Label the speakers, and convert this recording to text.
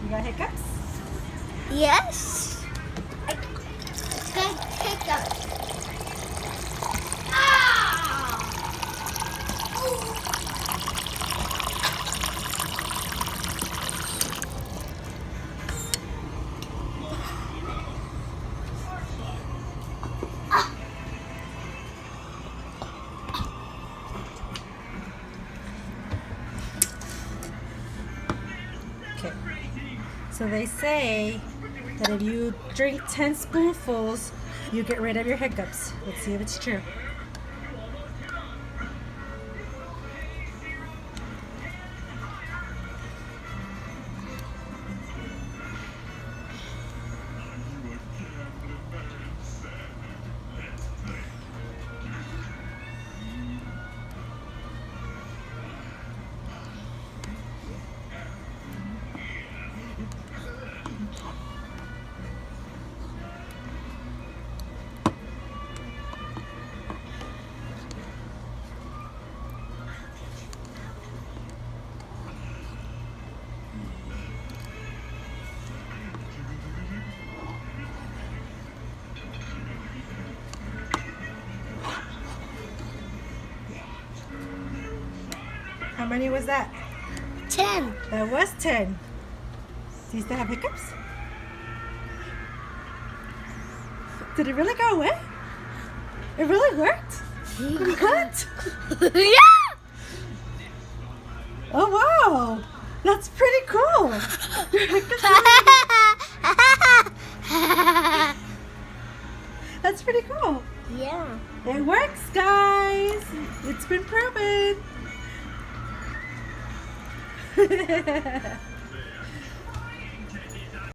Speaker 1: You got hiccups?
Speaker 2: Yes. I got hiccups. Ah!
Speaker 1: Okay. So they say that if you drink 10 spoonfuls, you get rid of your hiccups. Let's see if it's true. How many was that?
Speaker 2: 10.
Speaker 1: That was 10. Do you still have hiccups? Did it really go away? It really worked? What?
Speaker 2: Yeah.
Speaker 1: Oh wow! That's pretty cool! Your hiccups That's pretty cool!
Speaker 2: Yeah.
Speaker 1: It works, guys! It's been proven!